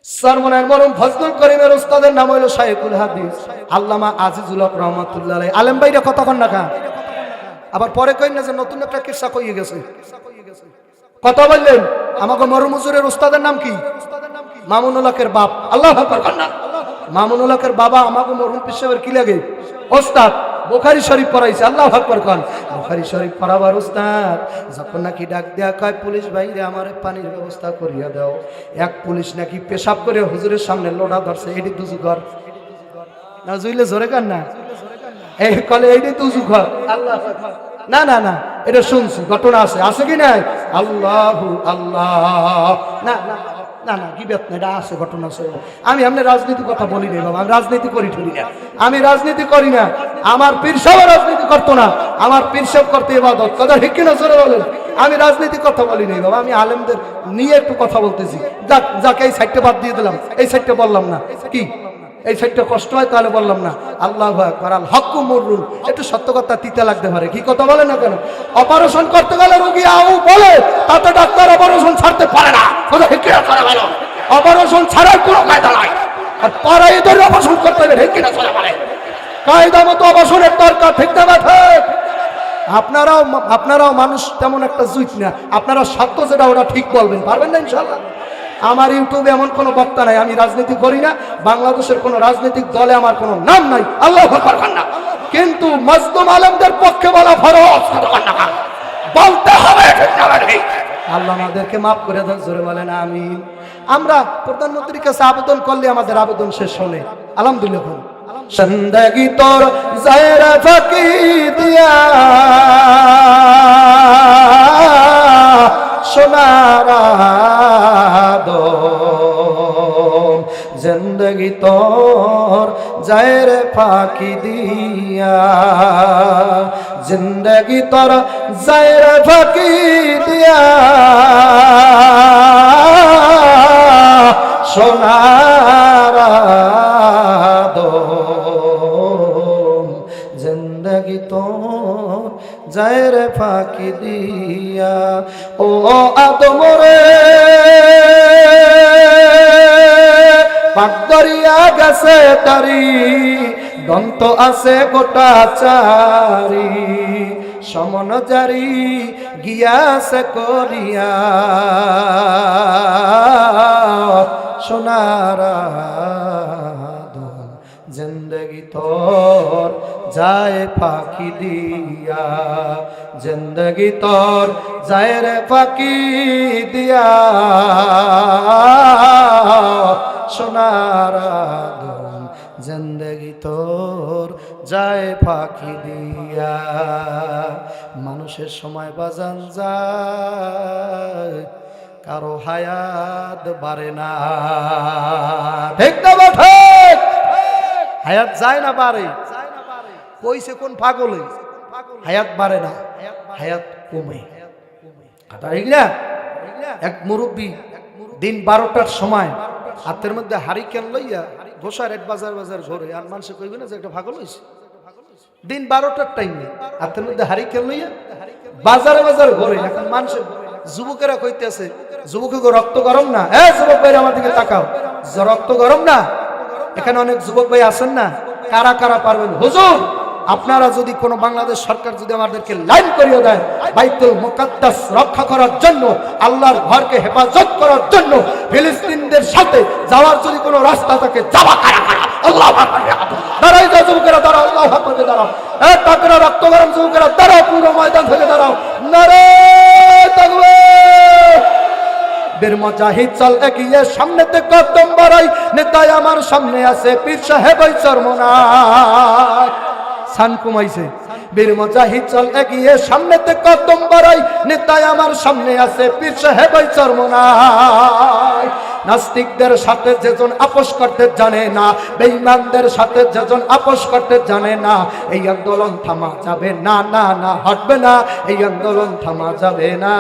সরমনের মরম ফজলুল করিমের উস্তাদের নাম হইল শাইখুল হাদিস আল্লামা আজিজুল হক রহমাতুল্লাহ আলাইহি। আলেম ভাইরা কতক্ষণ না খা, আবার পরে কই না যে নতুন একটা কিসসা কইয়ে গেছে। কথা বললেন আমাকে মরম হুজুরের উস্তাদের নাম কি? মামুনুল হকের বাপ। আল্লাহু আকবার কন্যা মামুনুল হকের বাবা আমাকে মরহুম পীর সাহেবের কি লাগে? ওস্তাদ। বুখারী শরীফ পড়াইছে। আল্লাহু আকবার কোন। বুখারী শরীফ পড়াবার উস্তাদ যখন নাকি ডাক দেয়া কয় পুলিশ ভাইরে আমারে পানির ব্যবস্থা করিয়া দাও। এক পুলিশ নাকি পেশাব করে হুজুরের সামনে লোড়া ধরছে। এডি দুজু ঘর না জুইলে জোরে কান না এই কলে এইডি দুজু ঘর। আল্লাহু আকবার। না না না এটা শুনছি, ঘটনা আছে, আছে কি নাই? আল্লাহু আল্লাহ। না না না না কি ব্যাপার, এটা আছে, ঘটনা আছে। আমি আপনি রাজনীতির কথা বলি না বাবা, আমি রাজনীতি করি ঠুরি না, আমি রাজনীতি করি না। আমার পীর সাহেব রাজনীতি করতো না, আমার পীর সাহেব করতে ইবাদত। কথা ঠিক কিনা জোরে বলেন। আমি রাজনীতির কথা বলি নাই বাবা, আমি আলেমদের নিয়ে একটু কথা বলতেছি। যাকে এই সাইডটা বাদ দিয়ে দিলাম, এই সাইডটা বললাম না, কি এই সাইডটা কষ্ট হয় তাহলে বললাম না। আল্লাহু আকবার। আল হক্কু মুররুন। একটু সত্য কথা তিতা লাগতে পারে, কি কথা বলে না কেন? অপারেশন করতে গেলে রোগী আউ বলে, তাতে ডাক্তার অপারেশন ছাড়তে পারে না। কথা ঠিক কিনা করে বলো। অপারেশন ছাড়ার কোনো কায়দা নাই, আর পাড়ায় ধরে অপারেশন করতে হবে, ঠিক কিনা করে বলে। কায়দা মতো অপারেশনের দরকার, ঠিক না ঠিক? আপনারাও মানুষ তেমন একটা জুইট না, আপনারা সত্য যেটা ওটা ঠিক বলবেন, পারবেন না ইনশাআল্লাহ। আমার ইউটিউবে এমন কোনো বক্তা নাই, আমি রাজনীতি করি না, বাংলাদেশের কোনো রাজনৈতিক দলে আমার কোনো নাম নাই। আল্লাহু আকবার না, কিন্তু মাজলুম আলেমদের পক্ষে বলা ফরজ, বলতে হবে। আল্লাহ আমাদেরকে মাফ করে দেন, জোরে বলেন আমিন। আমরা প্রধানমন্ত্রীর কাছে আবেদন করলে আমাদের আবেদন শেষ হলে আলহামদুলিল্লাহ। জিন্দেগি তোর জায়রা ফাঁকি দিয়া সোনার আদম, জিন্দেগি তোর জায়রে ফাঁকি দিয়া, জিন্দেগি তোর জায়রে ফাঁকি দিয়া সোনার আদম, জিন্দেগি তোর জায়রে ফাঁকি দিয়া। ও আদম রে পাক দরিয়া গেছে তারি, দন্ত আছে গোটা চারি, সমন জারি গিয়াছে করিয়া সোনার আদম, জিন্দেগি তোর যায় ফাঁকি দিয়া, জিন্দেগি তোর যায় রে ফাঁকি দিয়া সোনার আদম, জিন্দেগি তোর যায় ফাঁকি দিয়া। মানুষের সময় বাজান যায়, কারো হায়াত বাড়ে না, ঠিক না ঠিক? হায়াত যায় না বাড়ে, কইছে কোন পাগলে? হায়াত বাড়ে না, হায়াত কমে। ঠিক না? এক মুরব্বী দিন 12টার সময় হাতের মধ্যে হারিকেন লইয়া গোসার এক বাজার বাজার ঘরে, আর মানুষে কইবে না যে একটা পাগল হইছে। দিন 12টার টাইমে হাতের মধ্যে হারিকেন লইয়া বাজারে বাজার ঘরে। এখন মানুষের যুবকেরা কইতেছে, যুবকের রক্ত গরম না? যুবক ভাই আমার দিকে তাকাও, রক্ত গরম না? এখানে অনেক যুবক ভাই আছেন না, কারা কারা পারবেন? হুজুর আপনারা যদি কোন বাংলাদেশ সরকার যদি আমাদেরকে লাইন করিয়ে দেয়, বাইতুল মুকাদ্দাস রক্ষা করার জন্য, আল্লাহর ঘরকে হেফাজত করার জন্য, ফিলিস্তিনদের সাথে যাওয়ার যদি কোনো রাস্তা থাকে, যাওয়া কারা কারা? আল্লাহু আকবার। দাঁড়াই যাও যুবকেরা, দাঁড়াও, আল্লাহু আকবার দাঁড়াও। তাকরা রক্ত গরম যুবকেরা দাঁড়াও, পুরো ময়দান থেকে দাঁড়াও। নারে তাকবীর। বীর মুজাহিদ চল এগিয়ে, সামনেতে কদম বাড়াই, নেতায় আমার সামনে আছে, পীর সাহেব ওই চরমনায় সান কমাইছে। বীর মুজাহিদ চল এগিয়ে, সামনেতে কদম বাড়াই, নেতায় আমার সামনে আছে, পীর সাহেব ওই চরমনায়। নাস্তিকদের সাথে যেজন আপোষ করতে জানে না, বেঈমানদের সাথে যেজন আপোষ করতে জানে না, এই আন্দোলন থামা যাবে না, না না হটবে না, এই আন্দোলন থামা যাবে না।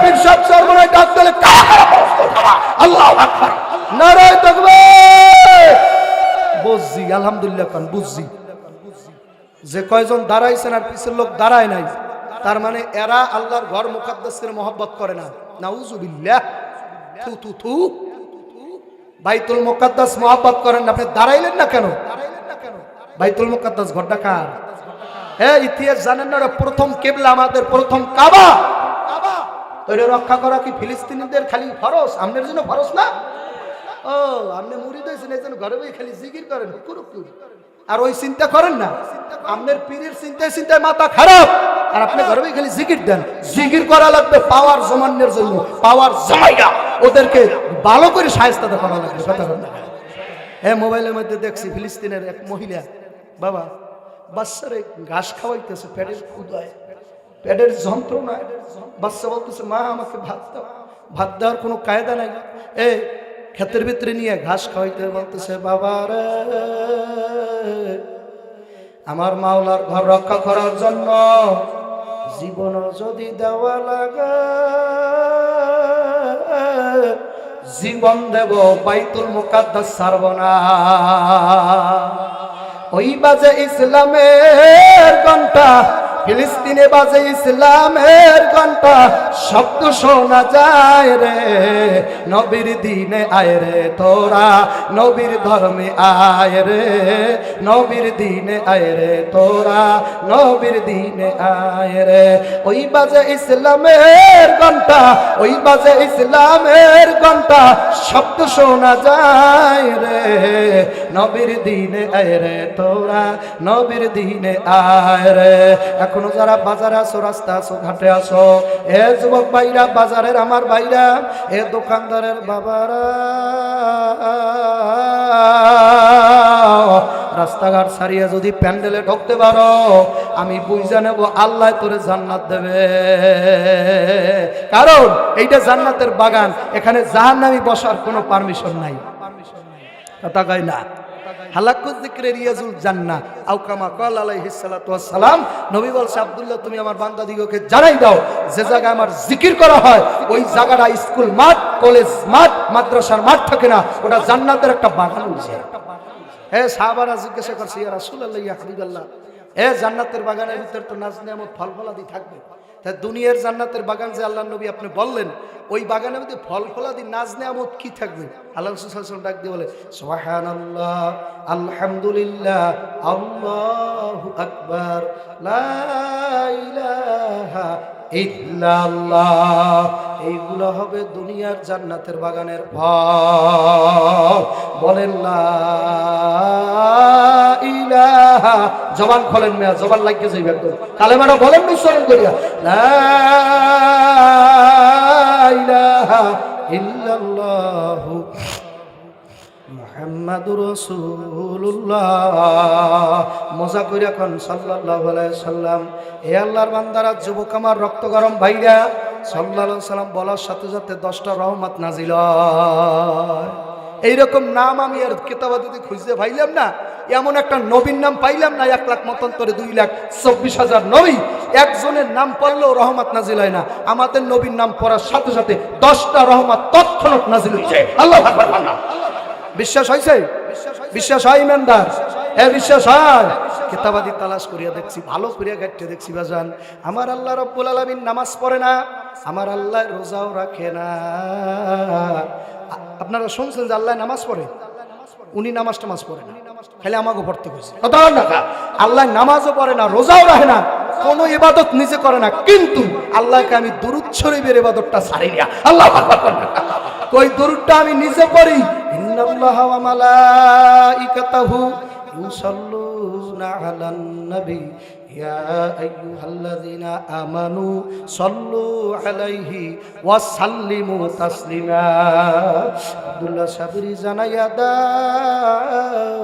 পীর সাহেব চরমনায় ডাক দিলে আল্লাহু আকবার, নারে তাকবীর। বুঝছি আলহামদুলিল্লাহ খান, বুঝছি যে কয়জন দাঁড়াইছেন আর পিছের লোক দাঁড়ায় নাই, তার মানে এরা আল্লাহর ঘর মুকাদ্দাসের মহব্বত করে না। নাউজুবিল্লাহ। থু থু থু। বাইতুল মুকাদ্দাস মহব্বত করেন না, আপনি দাঁড়াইলেন না কেন? বাইতুল মুকাদ্দাস ঘরটা কার? হ্যাঁ, ইতিহাস জানেন না? প্রথম কিবলা আমাদের, প্রথম কাবা। তো এটা রক্ষা করা কি ফিলিস্তিনিদের খালি ফরজ? আপনার জন্য ফরজ না? ও, আপনি মুরিদ হয়েছেন এই জন্য ঘরে বই খালি জিকির করেন, হুকুর। আর ওই চিন্তা করেন না, আপনার পীরের চিন্তায় চিন্তায় মাথা খারাপ, আর আপনি ঘরে বই খালি জিকির দেন। জিকির করা লাগবে পাওয়ার জমানের জন্য, পাওয়ার জমাইয়া ওদেরকে ভালো করে শায়েস্তা করা লাগবে। কথা বলেন। হ্যাঁ, মোবাইলের মধ্যে দেখছি ফিলিস্তিনের এক মহিলা বাবা বাচ্চারে ঘাস খাওয়াইতেছে, পেটের ক্ষুধায়, পেটের যন্ত্রণায়। বাচ্চা বলতেছে, মা আমাকে ভাত দাও। ভাত দেওয়ার কোনো কায়দা নাই। ক্ষেতের ভিতরে নিয়ে ঘাস খাওয়াইতে বলতেছে, বাবা রে, আমার মাওলার ঘর রক্ষা করার জন্য জীবন যদি দেওয়া লাগে জীবন দেব, বাইতুল মুকাদ্দাস ছাড়ব না। ওই বাজে ইসলামের ঘন্টা, ফিলিস্তিনে বাজে ইসলামের ঘন্টা, শব্দ শোনা যায় রে, নবীর দিনে আয় রে তোরা, নবীর ধর্মে আয় রে, নবীর দিনে আয় রে তোরা, নবীর দিনে আয় রে। ওই বাজে ইসলামের ঘন্টা, ওই বাজে ইসলামের ঘন্টা, শব্দ শোনা যায় রে, নবীর দিনে আয় রে তোরা, নবীর দিনে আয় রে। এখনো যারা বাজারে আসো, রাস্তা আসো, ঘাটে আসো, এ যুবক ভাইরা, বাজারের আমার ভাইরা, এ দোকানদারের বাবারা, রাস্তাঘাট ছাড়িয়ে যদি প্যান্ডেলে ঢুকতে পারো, আমি বুঝে নেব আল্লাহ তোরে জান্নাত দেবে। কারণ এইটা জান্নাতের বাগান, এখানে জাহান্নামী বসার কোনো পারমিশন নাই। কথা কয় না? হালাকুল যিকরে রিয়াজুল জান্নাহ, আও কামা ক্বাল আলাইহিস সালাতু ওয়াস সালাম। নবী বলছে, আব্দুল্লাহ তুমি আমার বান্দাদিগকে জানাই দাও, যে জায়গায় আমার জিকির করা হয় ওই জায়গাটা স্কুল মাঠ, কলেজ মাঠ, মাদ্রাসার মাঠ থাকে না, ওটা জান্নাতের একটা বাগান হয়েছে। হ্যাঁ, সাহাবারা জিজ্ঞাসা করছে, ইয়া রাসূলুল্লাহ, ইয়া হাবিবাল্লাহ, জান্নাতের বাগানের ভিতর তো নাজ নেয়ামত ফল ফলাদি থাকবে, তাই দুনিয়ার জান্নাতের বাগান যে আল্লাহ নবী আপনি বললেন, ওই বাগানের মধ্যে ফল ফলাদি নাজ নেয়ামত কি থাকবে? আল্লাহ রাসূল সাল্লাল্লাহু আলাইহি ওয়াসাল্লাম ডাক দিয়ে বলে, সুবহানাল্লাহ, আলহামদুলিল্লাহ, আল্লাহু আকবার, লা ইলাহা ইল্লাল্লাহ। এইগুলো হবে দুনিয়ার জান্নাতের বাগানের ফল। বলেন লা ইলাহা, জবান খোলেন না, জবান লাগিয়ে যাইবে একদম, কালেমাটা বলেন উচ্চারণ করিয়া, লা ইলাহা ইল্লাল্লাহ মুহাম্মাদুর রাসূলুল্লাহ। মজা কইরা কোন সাল্লাল্লাহু আলাইহি সাল্লাম। হে আল্লাহর বান্দারা, যুবক আমার, রক্ত গরম ভাইরা, সাল্লাল্লাহু আলাইহি সাল্লাম বলার সাথে সাথে 10টা রহমত নাজিল হয়। এইরকম নাম আমি আর কিতাবাদিতে খুঁজতে পাইলাম না, এমন একটা নবীর নাম পাইলাম না। 1 লাখ মতান্তরে 2,24,000 নবী, একজনের নাম পড়লেও রহমত নাজিল হয় না। আমাদের নবীর নাম পড়ার সাথে সাথে 10টা রহমত তৎক্ষণাৎ নাজিল হয়ে যায়। আল্লাহু আকবার। বিশ্বাস হয়েছে? বিশ্বাস হয় ইমানদার? বিশ্বাস হয়? কিতাবাদি তালাশ করিয়া দেখছি, ভালো করিয়া গাইতে দেখছি বাজান, আমার আল্লাহ রাব্বুল আলামিন নামাজ পড়ে না, আমার আল্লাহ রোজাও রাখে না। আপনারা শুনছেন যে আল্লাহ নামাজ পড়ে? উনি নামাজ পড়ে না, খালি আমাকে পড়তে কইছে। আল্লাহ নামাজও পড়ে না, রোজাও রাখে না, কোনো ইবাদত নিজে করে না, কিন্তু আল্লাহকে আমি দুরূদ শরীফের ইবাদতটা ছাড়ি না। আল্লাহু আকবার। কই দুরূদটা আমি নিজে পড়ি, ইন্নাল্লাহা ওয়া মালাইকাতাহু ইউসাল্লুনা আলান নবী ইয়া আইয়ুহাল্লাযীনা আমানু সাল্লু আলাইহি ওয়া সাল্লিমু তাসলিমা। আব্দুল্লাহ সাবরি জানাইয়া দাও,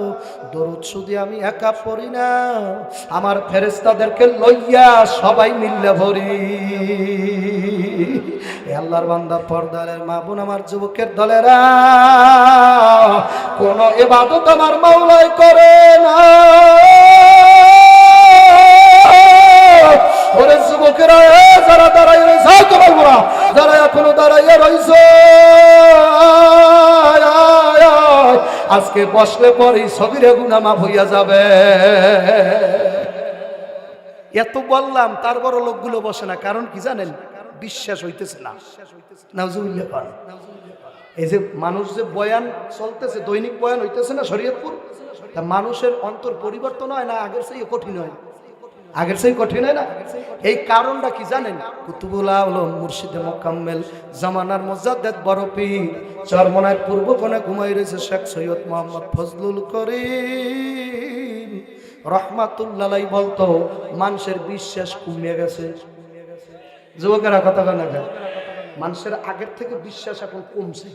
দরুদ শুধু আমি একা পড়ি না, আমার ফেরেশতাদেরকে লইয়া সবাই মিলে পড়ি। আল্লাহর বান্দা, পর্দারের মা বোন, আমার যুবকের দলেরা, কোন ইবাদত আমার মাওলাই করে না। ওরে যুবকেরা, যারা দাঁড়াই রয়েছে, যারা এখনো দাঁড়াইয়া রয়েছে, আজকে বসলে পরে সগীরা গুনাহ মাফ হইয়া যাবে। এত বললাম, তারপর লোকগুলো বসে না, কারণ কি জানেন? বিশ্বাস হইতেছে না। নাউজুবিল্লাহ। এই যে মানুষ যে বয়ান চলতেছে, দৈনিক বয়ান হইতেছে না শরীয়তপুর, তা মানুষের অন্তর পরিবর্তন হয় না আগের চেয়ে কঠিন হয়? আগের সেই কঠিন হয় না? এই কারণটা কি জানেন? কুতুবুল আলম মুর্শিদে মোকাম্মেল জামানার মুজাদ্দেদ বড় পীর চরমনায় পূর্ব কোণে ঘুমাই রয়েছে শেখ সৈয়দ মোহাম্মদ ফজলুল করিম রহমাতুল্লাহ বলতো মানুষের বিশ্বাস কমে গেছে। যুবকেরা কথা বলে না, মানুষের আগের থেকে বিশ্বাস এখন কমছে।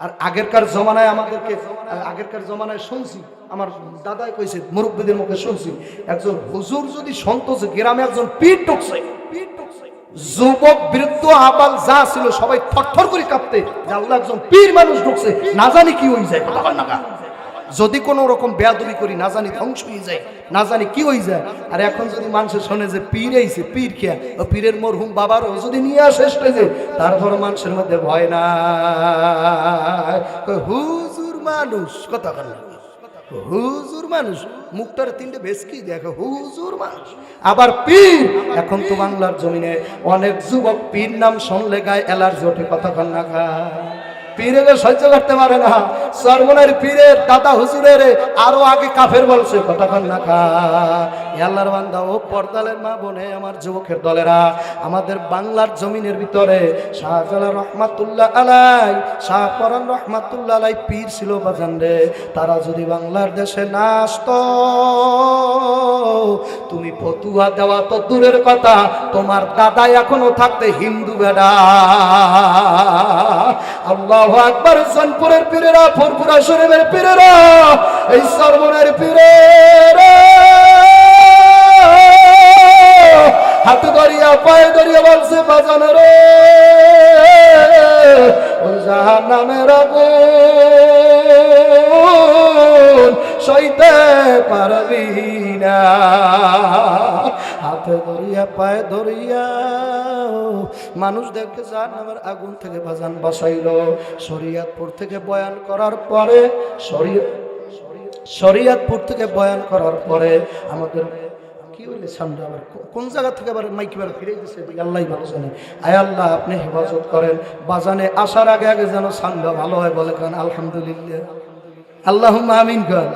আর আগেরকার জমানায় আমাদেরকে, আগেরকার জমানায় শুনছি, আমার দাদাই কইছে, মুরব্বীদের মুখে শুনছি, একজন হুজুর যদি শুনতো যে গ্রামে একজন পীর ঢুকছে, যুবক বৃদ্ধ আবাল যা ছিল সবাই থরথর করে কাঁপতে, যে আল্লাহ একজন পীর মানুষ ঢুকছে, না জানি কি হয়ে যায়। কথা না, যদি কোনো রকম বেয়াদবি করি না জানি ধ্বংস হয়ে যায়, না জানি কি হয়ে যায়। আর এখন যদি মানুষের শোনে যে পীর আইছে, পীর খেয়া, ও পীরের মরহুম বাবারও যদি নিয়ে আসে স্টেজে, তারপর মানুষের মধ্যে ভয় না, হুজুর মানুষ। কথা বল না, হুজুর মানুষ, মুখটার তিনটে বেশকি দেখো, হুজুর মানুষ আবার পীর। এখন তো বাংলার জমিনে অনেক যুবক পীর নাম শুনলে গায়ে অ্যালার্জি ওঠে। কথা বল না, পীরের সহ্য করতে পারে না। সরমনের পীরের দাদা হুজুরের আরো আগে কাফের বলছে। কথা বল না, আল্লাহর বান্দা ও পর্দালের মা বোনে, আমার যুবকের দলেরা, আমাদের বাংলার জমিনের ভিতরে শাহজালাল রহমাতুল্লাহ আলাই, শাহপরান রহমাতুল্লাহ আলাই পীর ছিল বাজান রে। তারা যদি বাংলার দেশে না আসতো, তুমি ফতুয়া দেওয়া তো দূরের কথা, তোমার দাদা এখনো থাকতে হিন্দু বেড়া। আল্লাহু আকবার। জনপুরের পীরেরা, ফুরফুরা শরীফের পীরেরা, এই সরমনের পীরেরা হাত ধরিয়া পায়ে ধরিয়া বলছে, বাজান রে ওই জাহান্নামের আগুন সইতে পারবি না। হাতে ধরিয়া পায়ে ধরিয়া মানুষ দেখে জাহান্নামের আগুন থেকে বাজান বাঁচাইল। শরীয়তপুর থেকে বয়ান করার পরে, শরীয়তপুর থেকে বয়ান করার পরে আমাদের কি হইলে সামনে আবার কোন জায়গা থেকে আবার মাইক বার ফিরে দিচ্ছে, আল্লাহ ভালো জানে। আয় আল্লাহ আপনি হেফাজত করেন। বাজানে আসার আগে আগে যেন সামনে ভালো হয়, বলে কারণ আলহামদুলিল্লাহ, আল্লাহুম্মা আমিন কর।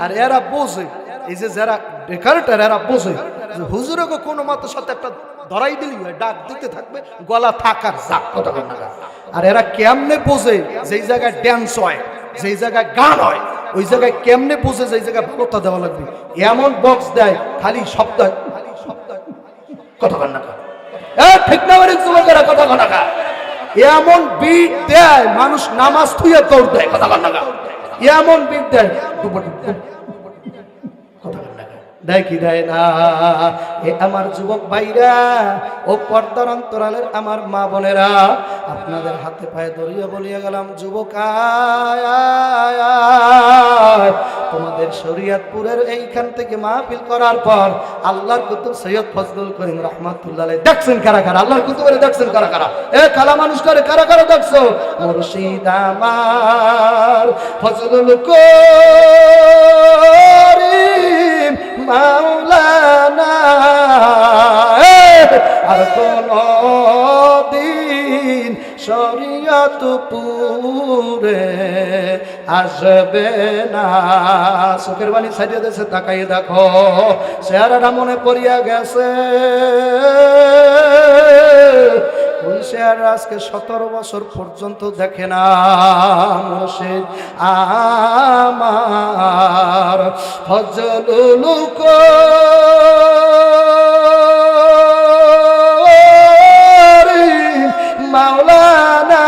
আর এরা বোঝে, এই যে যারা বেকারটার, এরা বোঝে যে হুজুরকে কোনো মতের সাথে একটা ধরাই দিলি হয়, ডাক দিতে থাকবে, গলা থাকার যাক। কথা বল না। আর এরা কেমনে বোঝে যেই জায়গায় ড্যান্স হয়, যেই জায়গায় গান হয়, ওই জায়গায় কেমনে বোঝে যে এই জায়গায় ভালোতা দেওয়া লাগবে। এমন বক্স দেয় খালি শব্দ। কথা বল না, ঠিক না বাড়ি যুবকেরা? কথা বল না, এমন বিট দেয় মানুষ নামাজ থুয়ে দৌড় দেয়। কথা বল না, এমন বিট দেয়। দেয় কি দেয় না? এ আমার যুবক ভাইরা ও পর্দার অন্তরালের আমার মা বোনেরা, আপনাদের হাতে পায়ে ধরিয়া বলিয়া গেলাম, যুবক তোমাদের শরীয়তপুরের এইখান থেকে মাহফিল করার পর আল্লাহর কুতুব সৈয়দ ফজলুল করিম রহমাতুল্লাহ আলাইহি দেখছেন কারা কারা? আল্লাহর কুতুবের দেখছেন কারা কারা? এ কালা মানুষ করে কারা কারা দেখছো? মুর্শিদ আমার ফজলুল করিম মাওলানা আর কোন দিন শরীয়তপুরে আসবে না। চোখের বাণী ছাড়িয়ে দেশে তাকাইয়ে দেখো, চেহারাটা মনে পড়িয়া গেছে। ওই চেহারা আজকে 17 বছর পর্যন্ত দেখে না। মুর্শিদ আমার ফজলুল করিম মাওলানা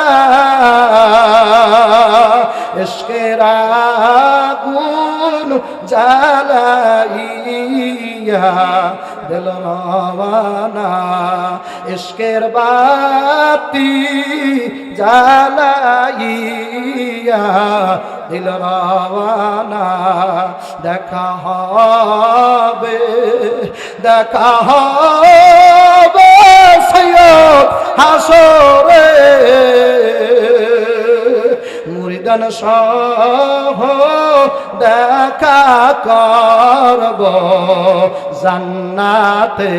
ইশকের আগুন জ্বালাইয়া দিল রওয়ানা, ইশকের বাতি জ্বালাইয়া দিল রওয়ানা। দেখা হবে, দেখা হবে সৈয়দ হাসরে, মুরিদান সহ দেখা করব জান্নাতে,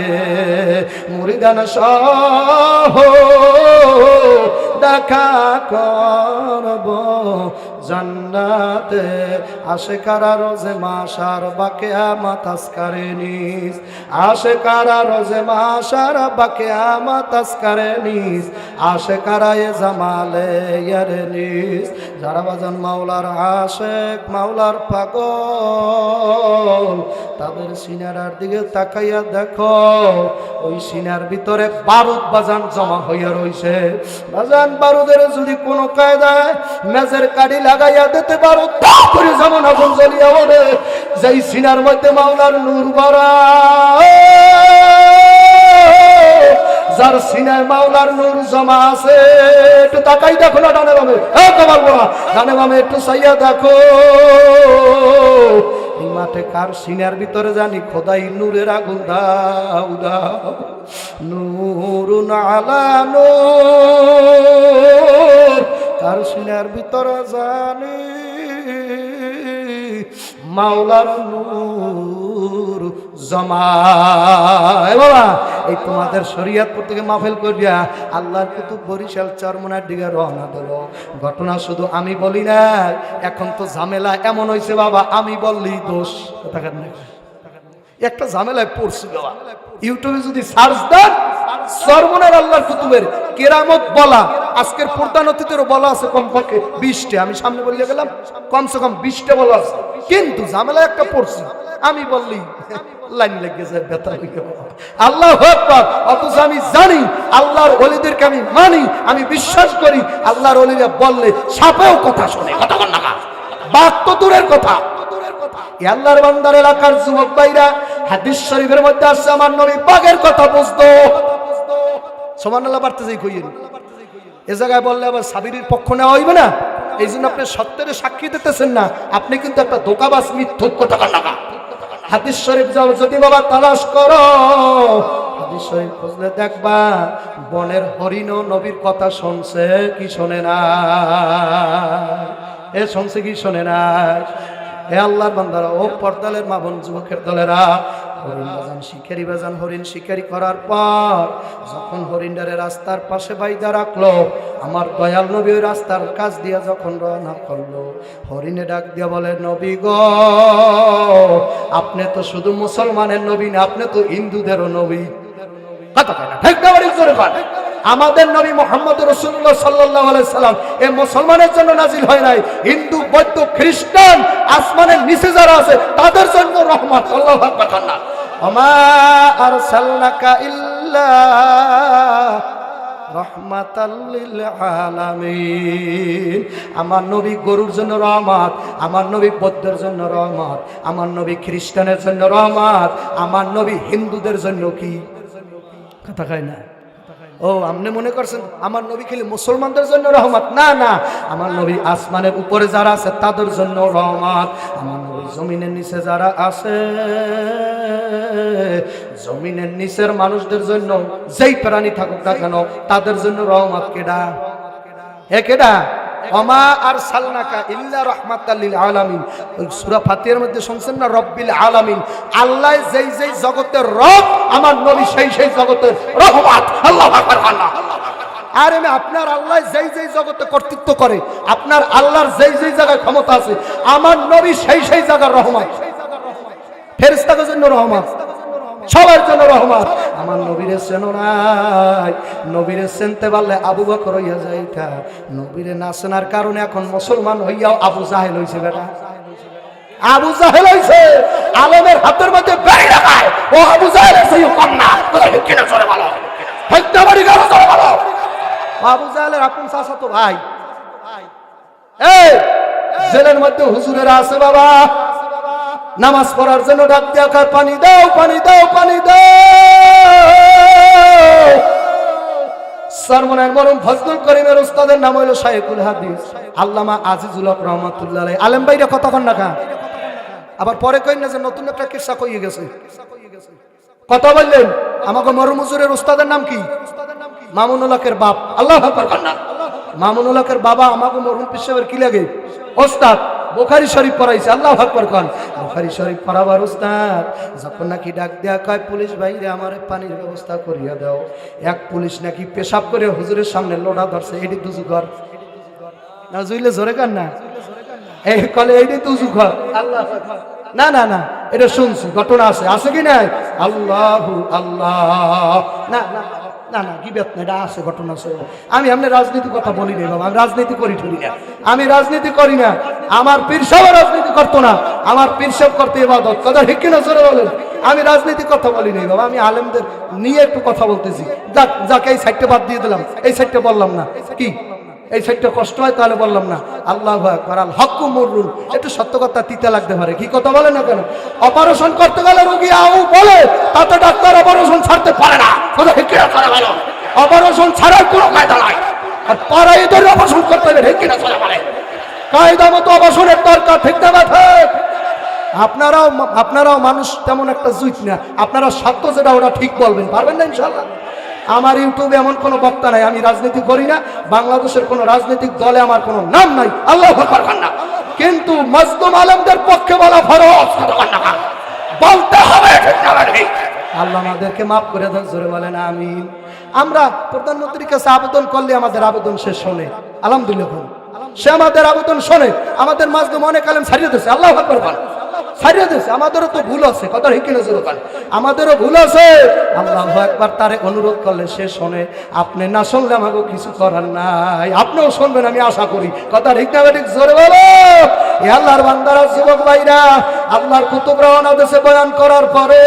মুরিদান সহ দেখা করব জান্নাতে আশিকারা রোজে মাশার বাকিয়ামত আসকারে নিস আশিকারা রোজে মাশার বাকিয়ামত আসকারে নিস আশিকারা এ জামালে ইয়ারে নিস যারা বাজান মাওলার আশিক মাওলার পাগল তাদের সিনারার দিকে তাকাইয়া দেখো ওই সিনার ভিতরে বারুদ বাজান জমা হইয়া রইছে বাজান বারুদের যদি কোনো কায়দায় মেজের কাঠি লাগাইয়া দিতে পারো তা করে যেমন আগুন জ্বলিয়া ওঠে যেই সিনার মধ্যে মাওলার নূর ভরা যার সিনায় মাওলার নূর জমা আছে একটু তাকাই দেখো না ডানে বামে কমাল বলা ডানে বামে একটু চাইয়া দেখো এই মাঠে কার সিনার ভিতরে জানি খোদাই নূরের আগুন দাও দাও নূরুন আলা নূর কার সিনার ভিতরে জানি মাওলার নূর জমা বাবা এই তোমাদের শরীয়তপুর থেকে মাহফিল করিয়া আল্লাহর কুতুব বরিশাল চরমনার দিকে রওনা দিল ঘটনা শুধু আমি বলি না এখন তো ঝামেলা এমন হয়েছে বাবা আমি বললেই দোষ একটা ঝামেলায় পড়ছি বাবা ইউটিউবে যদি সার্চ দেন চরমনার আল্লাহর কুতুবের কেরামত বলা আজকের প্রধান অতিথিরও বলা আছে কমপক্ষে 20টা আমি সামনে বলে গেলাম কমসে কম 20টা বলা আছে কিন্তু ঝামেলা একটা পড়ছি আমি বললি লাইন লেগে যায় ব্যথা হয়ে আল্লাহু আকবার অথচ আমি জানি আল্লাহর ওলিদেরকে আমি মানি আমি বিশ্বাস করি আল্লাহর ওলিরা বললে সাপেও কথা শোনে কথা বল না বাক তো দূরের কথা আল্লাহর বান্দার এলাকার যুবক ভাইরা হাদিস শরীফের মধ্যে আছে আমার নবী পাকের কথা বুঝতো সুবহানাল্লাহ বাড়তে যাই কইয়েন এই জায়গায় বললে আবার সাবিরের পক্ষ নেওয়া হইবে না এই জন্য আপনি সত্যের সাক্ষী দিতেছেন না আপনি কিন্তু একটা ধোঁকাবাজ মিথ্যুক কথা লাগা হাদিস শরীফ যাও যদি বাবা তালাশ করো হাদিস শরীফ খুঁজলে দেখবা বনের হরিণও নবীর কথা শুনছে কি শোনে না এ শুনছে কি শোনে না হে আল্লাহর বান্দারা ও পর্দালের মা বোন যুবকের দলেরা হরিণ বাজান শিকারি বাজান হরিণ শিকারি করার পর যখন হরিণটারে রাস্তার পাশে বাইদা রাখলো আমার দয়াল নবী ওই রাস্তার কাছ দিয়া যখন রওনা করলো হরিণে ডাক দিয়া বলে নবী গো আপনি তো শুধু মুসলমানের নবী না আপনি তো হিন্দুদেরও নবী কথা কয় না ঠিক না বাড়ি জোরে কয় আমাদের নবী মুহাম্মদ রাসূলুল্লাহ সাল্লাল্লাহু আলাইহি সাল্লাম এই মুসলমানের জন্য নাজিল হয় নাই হিন্দু বৌদ্ধ খ্রিস্টান আসমানের নিচে যারা আছে তাদের জন্য রহমত আল্লাহু আকবার না ওমা আরসালনাকা ইল্লা রাহমাতাল লিল আলামিন আমার নবী গরুর জন্য রহমত আমার নবী বৌদ্ধের জন্য রহমত আমার নবী খ্রিস্টানের জন্য রহমত আমার নবী হিন্দুদের জন্য কি কথা কয় না ও আপনি মনে করছেন আমার নবী খালি মুসলমানদের জন্য রহমত না না আমার নবী আসমানের উপরে যারা আছে তাদের জন্য রহমত আমার নবী জমিনের নিচে যারা আছে জমিনের নিচের মানুষদের জন্য যেই প্রাণী থাকুক না কেন তাদের জন্য রহমত কেডা হে কেডা ওমা আরসালনাকা ইল্লা রাহমাতাল লিল আলামিন সূরা ফাতিহার মধ্যে শুনছেন না রব্বিল আলামিন আল্লাহ যেই যেই জগতের রব আমার নবী সেই সেই জগতের রহমত আল্লাহু আকবার আল্লাহ আর আমি আপনার আল্লাহ যেই যেই জগতে কর্তৃত্ব করে আপনার আল্লাহর যেই যেই জায়গায় ক্ষমতা আছে আমার নবী সেই সেই জায়গার রহমত ফেরেশতাদের জন্য রহমত সবার জন্য রহমত আমার নবীরে চেনো নাই নবীরে চিনতে পারলে আবু বকর হইয়া যাইতা নবীরে না চেনার কারণে এখন মুসলমান হইয়াও আবু জাহেল হইছে বেটা আবু জাহেল হইছে আলমের হাতের মধ্যে বেড়ি লাগায় ও আবু জাহেল সেই কম না কিনা চলে ভালো হত্যা বাড়ি গেল চলে ভালো আবু জাহেলের আপন চাচা তো ভাই এই জেলের মধ্যে হুজুরেরা আছে বাবা নামাজ পড়ার জন্য ডাক দিয়া কয় পানি দাও পানি দাও পানি দাও সরমনের মরম ফজলুল করিমের উস্তাদের নাম হলো শাইখুল হাদিস আল্লামা আজিজুল হক রাহমাতুল্লাহ আলাইহি আলেম ভাইরা কতক্ষণ রাখা আবার পরে কই না যে নতুন একটা কিসসা কইয়ে গেছে কথা বললেন আমাকে মরম হুজুরের উস্তাদের নাম কি মামুনুল হকের বাপ আল্লাহু আকবার মামুনুল হকের বাবা আমাকে মরহুম পীর সাহেবের কি লাগে? ওস্তাদ। বুখারী শরীফ পড়াইছে। আল্লাহু আকবার কোন। বুখারী শরীফ পড়াবার ওস্তাদ যখন নাকি ডাক দেয়া কয় পুলিশ ভাইরে আমারে পানির ব্যবস্থা করিয়া দাও, এক পুলিশ নাকি পেশাব করে হুজুরের সামনে লোটা ধরছে। এটি দুজু ঘর না জুইলে জোরে কান না, এই কলে এইটি দুজু ঘর। আল্লাহ না না না, এটা শুনছি, ঘটনা আছে, আছে কি নাই? আল্লাহু আল্লাহ না না না না, কি বেত না, এটা আছে, ঘটনা আছে। আমি আপনি রাজনীতি কথা বলি না বাবা, আমি রাজনীতি করি ঠুরি না, আমি রাজনীতি করি না। আমার পীর সাহেব রাজনীতি করতো না, আমার পীর সাহেব করতে ইবাদত। কথা ঠিক কিনা জোরে বলেন। আমি রাজনীতি কথা বলি নাই বাবা, আমি আলেমদের নিয়ে একটু কথা বলতেছি। যাকে এই সাইডটা বাদ দিয়ে দিলাম, এই সাইডটা বললাম না, কি এই সাইডটা কষ্ট হয় তাহলে বললাম না। আল্লাহু আকবার, আল হক্কু মুররুন, একটু সত্য কথা তিতা লাগতে পারে, কি কথা বলে না কেন? অপারেশন করতে গেলে রোগী আউ বলে, তাতে ডাক্তার অপারেশন ছাড়তে পারে না। কথা ঠিক কিনা করে বলো, অপারেশন ছাড়ার কোনো কায়দা নাই, আর পাড়ায় ধরে অপারেশন করতে হবে, ঠিক কিনা করে বলে। কায়দা মতো অপারেশনের দরকার, ঠিক না ঠিক? আপনারাও মানুষ তেমন একটা জুইট না, আপনারা সত্য যেটা ওরা ঠিক বলবেন, পারবেন না ইনশাআল্লাহ। আমার ইউটিউবে এমন কোনো বক্তা নাই, আমি রাজনীতি করি না, বাংলাদেশের কোনো রাজনৈতিক দলে আমার কোনো নাম নাই, আল্লাহু আকবার না। কিন্তু মাজলুম আলেমদের পক্ষে বলা ফরজ, বলতে হবে, ঠিক না ঠিক? আল্লাহ আমাদেরকে মাফ করে দেন, জোরে বলেন আমিন। আমরা প্রধানমন্ত্রীর কাছে আবেদন করলে আমাদের আবেদন সে শোনে, আলহামদুলিল্লাহ, সে আমাদের আবেদন শোনে। আমাদের মাজলুম অনেক আলেম ছাড়িয়ে দিয়েছে, আল্লাহু আকবার বলেন, ছাড়িয়ে দিয়েছে। আমাদেরও তো ভুল আছে, কথা ঠিক কিনা জোরে বলেন, আমাদেরও ভুল আছে। আল্লাহু আকবার, তারে অনুরোধ করলে সে শোনে। আপনি না শুনলে আমাকে কিছু করার নাই, আপনিও শুনবেন আমি আশা করি, কথা ঠিক না ঠিক? জোরে বলো। এ আল্লাহর বান্দারা, যুবক ভাইরা, আল্লাহর কুতুব রওনা দেশে বয়ান করার পরে,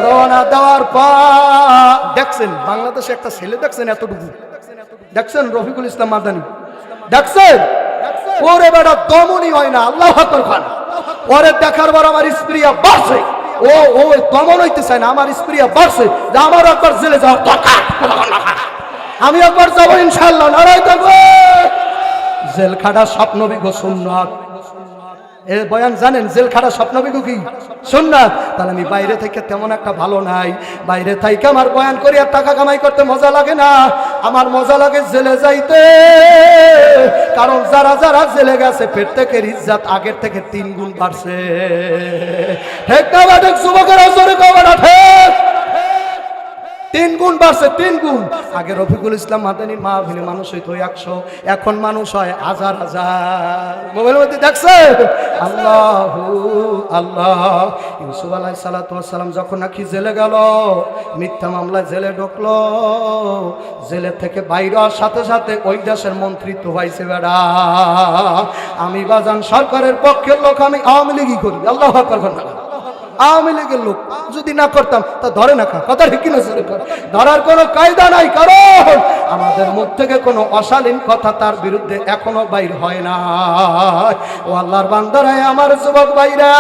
রওনা দেওয়ার পর দেখছেন বাংলাদেশে একটা ছেলে দেখছেন এতটুকু, দেখছেন রফিকুল ইসলাম মাদানী, দেখছেন ওরে বেটা দমনই হয় না, আল্লাহু আকবার খান। ওরে দেখার পর আমার স্ত্রীয়া বাড়ছে, ও দমন হইতে চায় না, আমার স্ত্রীয়া বাড়ছে যে আমার একবার জেলে যাওয়ার দরকার, আমি একবার যাবো ইনশাআল্লাহ, নারাই তাকবীর। জেল খাটা স্বপ্ন বিগো সুন্নাত, এ বয়ান জানেন, জেল খাটা স্বপ্ন বিগো কি সুন্নাত। তাহলে আমি বাইরে থেকে তেমন একটা ভালো নাই, বাইরে থেকে আমার বয়ান করি আর টাকা কামাই করতে মজা লাগে না, আমার মজা লাগে জেলে যাইতে। কারণ যারা যারা জেলে গেছে পেট থেকে ইজ্জত আগের থেকে 3 গুণ বাড়ছে, ঠিক না ঠিক? যুবকেরা জোরে কও না ঠিক? 3 গুণ বাড়ছে, 3 গুণ। আগে রফিকুল ইসলাম মাদানীর মাহফিলে মানুষ হইতো 100, এখন মানুষ হয় হাজার হাজার। মোবাইলের মধ্যে দেখছে আল্লাহু আল্লাহ। ইউসুফ আলাইহিস সালাতু ওয়াস সালাম যখন নাকি জেলে গেল, মিথ্যা মামলায় জেলে ঢুকলো, জেলে থেকে বাইরে হওয়ার সাথে সাথে ওই দেশের মন্ত্রিত্ব পাইছে। বেড়া আমি বাজান সরকারের পক্ষের লোক, আমি আওয়ামী লীগই করি, আল্লাহু আকবার বলেন। আওয়ামী লীগের লোক যদি না করতাম তা ধরে না, কথা ঠিক কিনা? ধরার কোনো কায়দা নাই, কারণ আমাদের মুখ থেকে কোনো অশালীন কথা তার বিরুদ্ধে এখনো বাইর হয় না। ও আল্লাহর বান্দারা, আমার যুবক ভাইরা,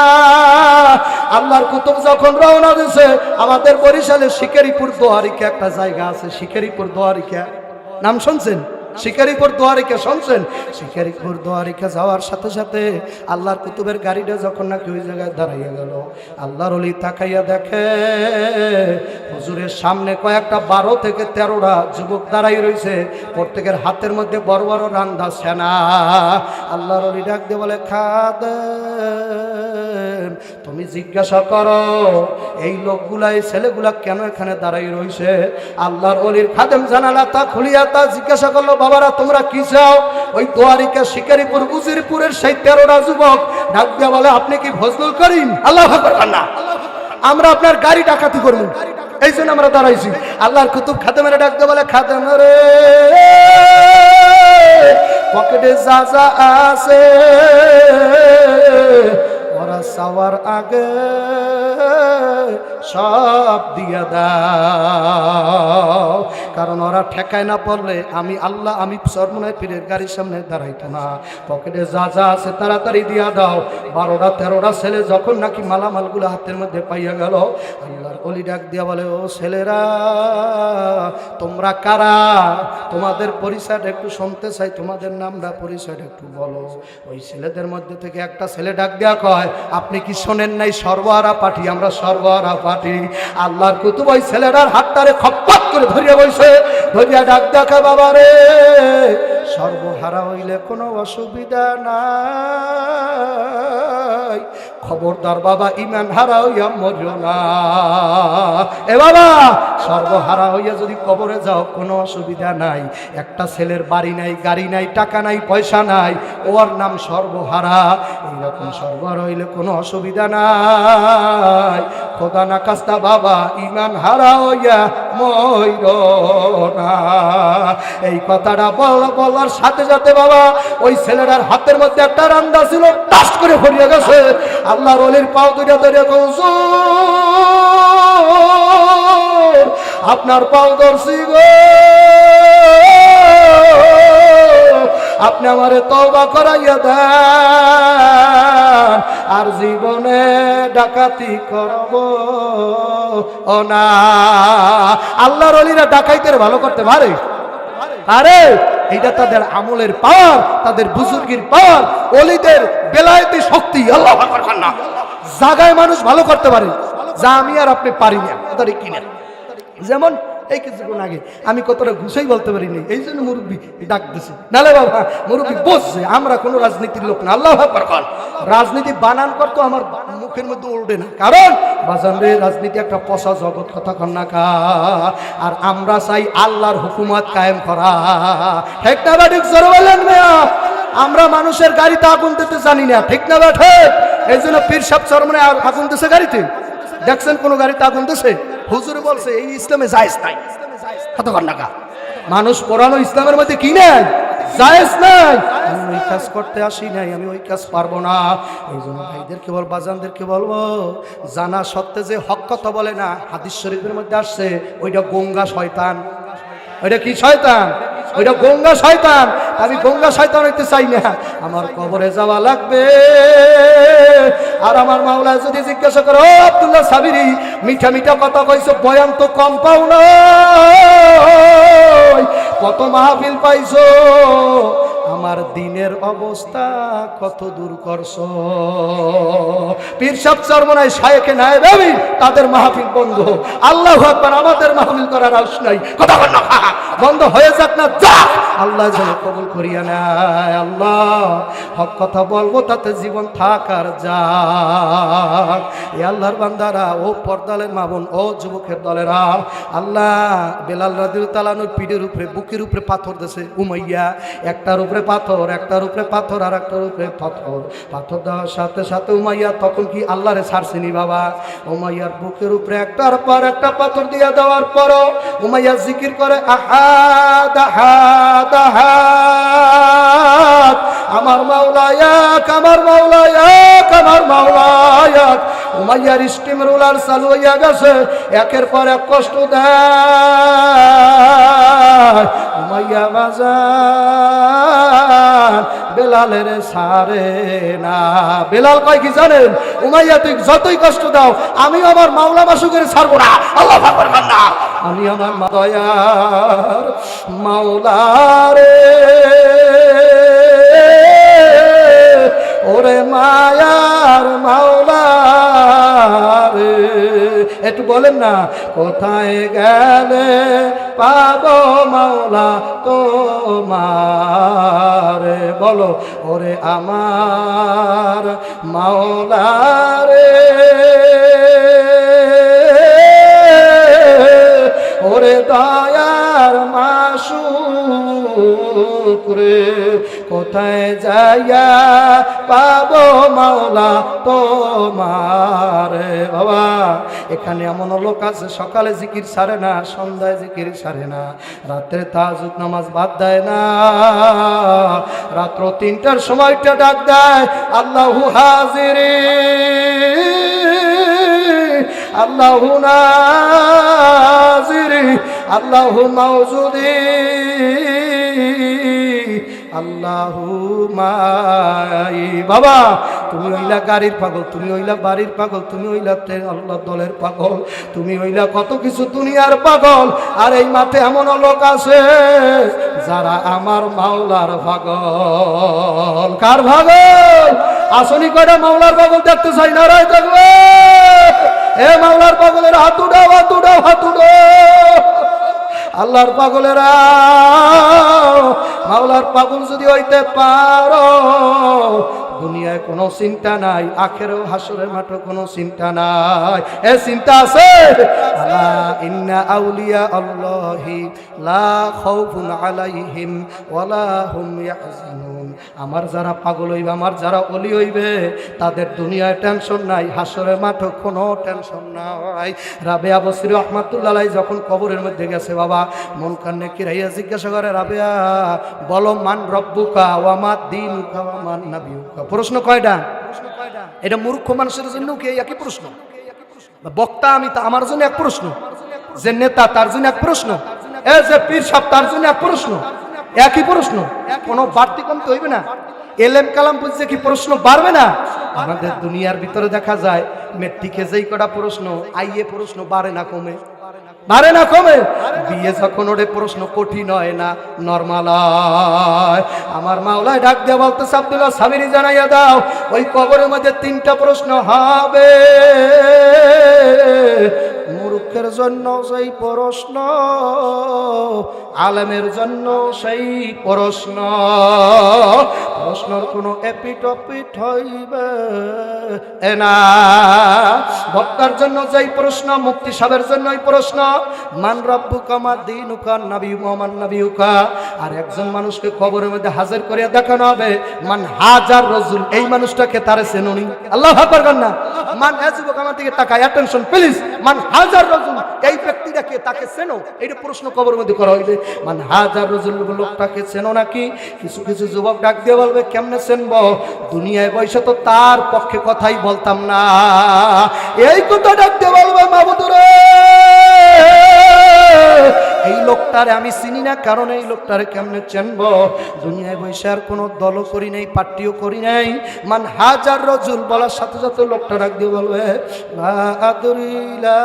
আল্লাহর কুতুব যখন রওনা দিয়েছে, আমাদের বরিশালে শিকারীপুর দোয়ারিকা একটা জায়গা আছে, শিকারীপুর দোয়ারিকা নাম শুনছেন? শিকারীপুর দোয়ারিকা শুনছেন? শিকারীপুর দোয়ারিকা যাওয়ার সাথে সাথে আল্লাহর কুতুবের গাড়িটা যখন নাকি ওই জায়গায় দাঁড়াইয়া গেল, আল্লাহর ওলি তাকাইয়া দেখে হুজুরের সামনে কয়েকটা 12 থেকে 13টা যুবক দাঁড়াই রয়েছে, প্রত্যেকের হাতের মধ্যে বড় বড় রান্দা সেনা। আল্লাহর ওলি ডাক দিয়ে বলে, খাদেম তুমি জিজ্ঞাসা করো এই লোকগুলা, এই ছেলেগুলা কেন এখানে দাঁড়াই রয়েছে? আল্লাহর ওলির খাদেম জানালা তা খুলিয়া তা জিজ্ঞাসা করলো, বাবারা তোমরা কি চাও? ওই দোয়ারিকা শিকারীপুর উজিরপুরের সেই 13টা যুবক ডাক দিয়া বলে, আপনি কি ফজলুল করিম? আল্লাহু আকবার না, আমরা আপনার গাড়ি ডাকাতি করবো, এই জন্য আমরা দাঁড়াইছি। আল্লাহর কুতুব খাদেমের ডাক দিয়ে বলে, খাদেম রে পকেটে যা যা আছে ওরা চাওয়ার আগে সব দিয়া দাও, কারণ ওরা ঠেকায় না পড়লে আমি আল্লাহ, আমি সর্বনয় পীরের গাড়ির সামনে দাঁড়াইতো না। পকেটে যা যা আছে তাড়াতাড়ি দিয়া দাও। 12টা 13টা ছেলে যখন নাকি মালামালগুলো হাতের মধ্যে পাইয়া গেল, আল্লাহর ওলি ডাক দিয়া বলে, ও ছেলেরা তোমরা কারা? তোমাদের পরিচয়টা একটু শুনতে চাই, তোমাদের নামটা পরিচয়টা একটু বলো। ওই ছেলেদের মধ্যে থেকে একটা ছেলে ডাক দেয়া কয়, আপনি কি শোনেন নাই সর্বহারা পার্টি? আমরা সর্বহারা পার্টি। আল্লাহর কুতুব ওই ছেলেটার হাতটারে খপ্পত করে ধরিয়া বইছে, ধরিয়া ডাক দেখা, বাবা রে সর্বহারা হইলে কোনো অসুবিধা নাই, খবরদার বাবা ইমান হারা হইয়া মরিও না। এ বাবা সর্বহারা হইয়া যদি কবরে যাও কোনো অসুবিধা নাই, একটা ছেলের বাড়ি নাই, গাড়ি নাই, টাকা নাই, পয়সা নাই, ওর নাম সর্বহারা। এইরকম সর্বহারা হইলে কোনো অসুবিধা নাই, খোদা না কাস্তা বাবা ইমান হারা হইয়া মইরো না। এই কথাটা বলার সাথে সাথে বাবা ওই ছেলেটার হাতের মধ্যে একটা রান্দা ছিল, টাস করে ফরিয়ে গেছে। আল্লাহর ওলির পাও দুইটা ধরে কইছো, আপনার পাও ধরছি গো, আপনি আমারে তওবা করাইয়া দেন, আর জীবনে ডাকাতি করব না। আল্লাহর ওলিরা ডাকাইতের ভালো করতে পারে? আরে এইটা তাদের আমলের পাওয়ার, তাদের বুজুর্গির পাওয়ার, ওলিদের বেলায়েতি শক্তি। আল্লাহু আকবার না, জায়গায় মানুষ ভালো করতে পারে যা আমি আর আপনি পারি না। কথা ঠিক কিনা? যেমন এই কিছুক্ষণ আগে আমি কতটা ঘুষেই বলতে পারিনি, এই জন্য মুরব্বী ডাক দিছে। নালে বাবা মুরব্বী বসছে, আমরা কোনো রাজনীতির লোক না। আল্লাহু আকবার। রাজনীতি বানান করতো আমার মুখের মধ্যে উল্টে না, কারণ বাজান রে রাজনীতি একটা পচা জগৎ, কথা কন্যা কা। আর আমরা চাই আল্লাহর হুকুমত কায়েম করা। ঠিক না বা ঠিক? জোরে বলেন মিয়া। আমরা মানুষের গাড়িতে আগুন দিতে জানি না, ঠিক না বা ঠিক? এই জন্য পীর সাহেব চরমনে আগুন দিছে গাড়িতে। দেখছেন কোন গাড়িতে আগুন দিছে? হুজুর বলছে এই ইসলামে জায়েজ নাই। কত কন্যা, মানুষ পড়ানো ইসলামের মধ্যে কি নাই? জায়েজ নাই। আমি ওই কাজ করতে আসি নাই, আমি ওই কাজ পারবো না। এই জন্য ভাইদেরকে বল, বাজানদেরকে বলবো, জানা সত্ত্বে যে হক কথা বলে না, হাদিস শরীফের মধ্যে আসছে ওইটা গঙ্গা শয়তান। ওইটা কি শয়তান? ওইটা গঙ্গা শয়তান। আমি গঙ্গা শয়তান হইতে চাই না, আমার কবরে যাওয়া লাগবে। আর আমার মাওলা যদি জিজ্ঞাসা করো, ও আব্দুল্লাহ সাবিরি মিঠা মিঠা কথা কইছো, বয়ান তো কম পাও না, কত মাহফিল পাইছো, আমার দিনের অবস্থা কত দূর করছো। পীর সাহেব চরমনায় শায়েখে নায়েব আমি তাদের মাহফিল বন্ধ। আল্লাহু আকবার। আমাদের মাহফিল করার আশ নাই। কথা বল না, বন্ধ হয়ে যাক না, যা আল্লাহ যেন কবুল করিয়া নেয়। আল্লাহ হক কথা বলবো, তাতে জীবন থাকার যাক। এ আল্লাহর বান্দারা, ও পর্দালের মা বোন, ও যুবকের দলেরা, আল্লাহ বেলাল রাদিয়াল্লাহু তাআলা আনহুর পিঠের উপরে, বুকের উপরে পাথর দিয়েছে উমাইয়া। একটার উপরে পাথর, একটার উপরে পাথর, আর একটার উপরে পাথর। পাথর দেওয়ার সাথে সাথে উমাইয়া তখন কি আল্লাহরে ছাড়ছেনি বাবা? উমাইয়ার বুকের উপরে একটার পর একটা পাথর দিয়া দেওয়ার পরও উমাইয়া জিকির করে, আহাদ আহাদ আহাদ, আমার মাওলা এক, আমার মাওলা এক, আমার মাওলা এক। উমাইয়ার স্টিম রোলার চালু হইয়া গেছে, একের পর এক কষ্ট দেয় উমাইয়া বাজার। বেলালের সারে না। বেলাল কয় কি জানেন? উমাইয়া তুই যতই কষ্ট দাও, আমি আমার মাওলা মাসুকের ছাড়বো না। আল্লাহু আকবার না, আমি আমার দয়ার মাওলা রে, ওরে মায়ার মাওলা রে। একটু বলেন না, কোথায় গেলে পাবো মাওলা তোমার? বলো, ওরে আমার মাওলা রে, ওরে দয়ার মাসুক রে, কোথায় যাইয়া পাবো মাওলা তোমার? বাবা এখানে এমন লোক আছে সকালে জিকির ছাড়ে না, সন্ধ্যায় জিকির ছাড়ে না, রাত্রে তাহাজ্জুদ নামাজ বাদ দেয় না, রাত্র 3টার সময়টা ডাক দেয়, আল্লাহু হাজিরি আল্লাহু নাজিরি আল্লাহু মাওজুদি আল্লাহু মাই। বাবা তুমি হইলা গাড়ির পাগল, তুমি হইলা বাড়ির পাগল, তুমি হইলা আল্লাহ দলের পাগল, তুমি হইলা কত কিছু দুনিয়ার পাগল। আর এই মাঠে এমন লোক আছে যারা আমার মাওলার পাগল। কার পাগল? আসনি কয়টা মাওলার পাগল দেখতে চাই না? রায় থাকবে এ মাওলার পাগলের হাত উঠাও, হাত উঠাও, হাত উঠাও। আল্লাহর পাগলেরা, মাওলার পাগল যদি হইতে পারো, দুনিয়ায় কোনো চিন্তা নাই, আখেরও হাসরের মাঠে কোনো চিন্তা নাই। এ চিন্তা আছে? আলা ইন্না আউলিয়া আল্লাহি লা খাউফুন আলাইহিম ওয়ালা হুম ইয়াহজানুন। আমার যারা পাগল হইবে, আমার যারা ওলি হইবে, তাদের দুনিয়ায় টেনশন নাই, হাসরের মাঠে কোনো টেনশন নাই। রাবেয়া বসরি রহমাতুল্লাহ আলাইহি যখন কবরের মধ্যে গেছে, বাবা মন কান্নে কিরাইয়া জিজ্ঞাসা করে, রাবেয়া বলো মান রব্বুকা ওয়া মা দীনুকা ওয়া মান নাবিয়ুকা। প্রশ্ন কয়টা? এটা মূর্খ মানুষের জন্য কি একই প্রশ্ন? বক্তা আমি, তা আমার জন্য এক প্রশ্ন, যে নেতা তার জন্য এক প্রশ্ন, এ যে পীর সাহেব তার জন্য এক প্রশ্ন, একই প্রশ্ন, কোনো বাড়তি কমতে হইবে না। এলেম কালাম বুঝছে কি প্রশ্ন বাড়বে না? আমাদের দুনিয়ার ভিতরে দেখা যায় মেট্রিকে যেই কটা প্রশ্ন, আইএ প্রশ্ন বাড়ে না কমে, বাড়ে না কমে। বিয়ে যখন ওরে প্রশ্ন কঠিন হয় না, নরমাল হয়। আমার মাওলায় ডাক দিয়ে বলতেছে, আব্দুল্লাহ সাবিরি জানাইয়া দাও, ওই কবরের মধ্যে 3টা প্রশ্ন হবে। মূর্খের জন্য সেই প্রশ্ন, আলেমের জন্য সেই প্রশ্ন। প্রশ্নর কোনো এপিটপিট হইবে না। বক্তার জন্য যেই প্রশ্ন, মুফতি সাহেবের জন্য ওই প্রশ্ন, মান রব্বুকা মা দীনুকা নাবিয়ুকা মান নাবিয়ুকা। আর একজন মানুষকে কবরের মধ্যে হাজির করিয়া দেখানো হবে, মান হাজার রাজুল, এই মানুষটাকে তারে চেননি? আল্লাহু আকবার না। মান হাজিবুকা, আমার দিকে তাকায়, অ্যাটেনশন প্লিজ। মান হাজার রাজুল, এই ব্যক্তিটাকে, তাকে চেনো? এইটা প্রশ্ন কবরের মধ্যে করা হইবে। মান হাজার রাজুল, লোকটাকে চেনো নাকি? কিছু কিছু যুবক ডাক দিয়ে বলবে, কেমনে চেনবো? দুনিয়ায় বয়সে তো তার পক্ষে কথাই বলতাম না। এই কথা ডাক দিয়ে বলবে, মাবুদুরে এই লোকটারে আমি চিনি না, কারণ এই লোকটারে কেমনে চিনবো? দুনিয়ায় বসে আর কোনো দলও করি নাই, পার্টিও করি নাই। মান হাজার রাজুল বলার সাথে সাথে লোকটা ডাক দিয়ে বলবে, লা আদরি লা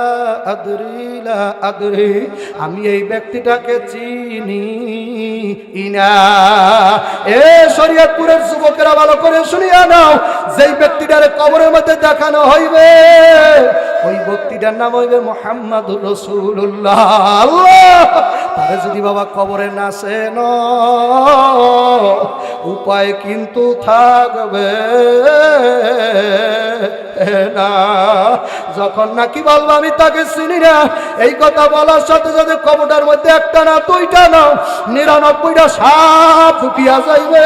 আদরি লা আদরি, আমি এই ব্যক্তিটাকে চিনি না। এ শরীয়তপুরের যুবকেরা ভালো করে শুনিয়া নাও, যেই ব্যক্তিটারে কবরের মধ্যে দেখানো হইবে, ওই ব্যক্তিটার নাম হইবে মুহাম্মাদুর রাসূলুল্লাহ। আল্লাহ তারে যদি বাবা কবরে না চেন, উপায় কিন্তু থাকবে না। যখন নাকি বলবো আমি তাকে চিনি না, এই কথা বলার সাথে সাথে কবরটার মধ্যে একটা না, 2টা না, 99টা সাপ ঢুকিয়া যাইবে।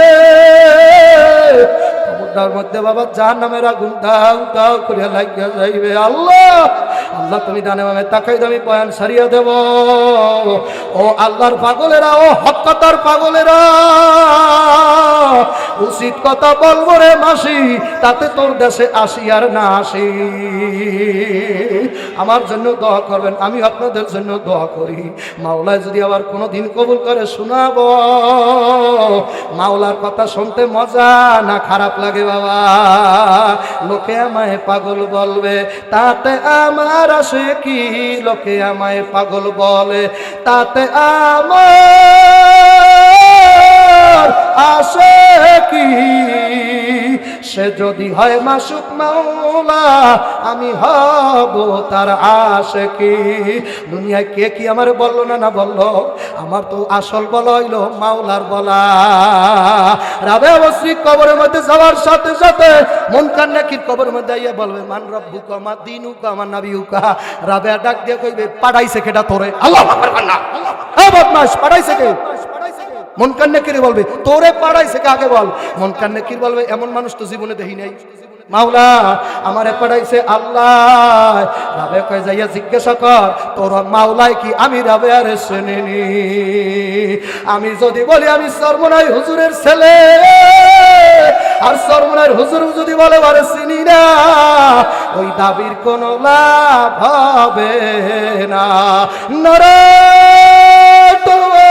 কবরটার মধ্যে বাবা জাহান্নামের আগুন দাউ দাউ করিয়া লাগিয়া যাইবে। আল্লাহ আল্লাহ তুমি ডানে বামে তাকাই, আমি বয়ান সারিয়া দেব। ও আল্লাহর পাগলেরা, ও হক কথার পাগলেরা, উচিত কথা বলবো রে মাসি, তাতে তোর দেশে আসি আর না আসি। আমার জন্য দোয়া করবেন, আমি আপনাদের জন্য দোয়া করি। মাওলায় যদি আবার কোনোদিন কবুল করে শোনাবো, মাওলার কথা শুনতে মজা না খারাপ লাগে বাবা? লোকে আমায় পাগল বলবে, তাতে আমার আসে কি? লোকে আমায় পাগল বলে, তাতে আমার আসে কি? সে যদি হয় মাসুক মাওলা, আমি হব তার আশিকি। দুনিয়ায় কে কি আমার বললো না বললো, আমার তো আসল বলা হইল মাওলার বলা। রাবেয়া বসরি কবরের মধ্যে যাওয়ার সাথে সাথে মুনকার নাকির কবরের মধ্যে আইয়া বলবে, মান রব্বুকা মা দীনুকা মা নাবিয়ুকা। রাবেয়া ডাক দিয়ে কইবে, পাঠাইছে কেডা তোরে? আল্লাহু আকবার না। এ বদমাশ, পাঠাইছে কে? মুনকার নাকির বলবে, তোরে পাঠাইছে কে আগে বল। মুনকার নাকির বলবে, এমন মানুষ তো জীবনে দেখি নাই। মাওলা আমারে পাঠাইছে আল্লাহ। রাবেয়া কয়, যাইয়া জিজ্ঞাসা কর তোর মাওলায় কি আমি রাবেয়ার চিনি? আমি যদি বলি আমি সর্বনাই হুজুরের ছেলে, আর সর্বনাই হুজুর যদি বলে আরে চিনি না, ওই দাবির কোনো লাভ হবে না। নারে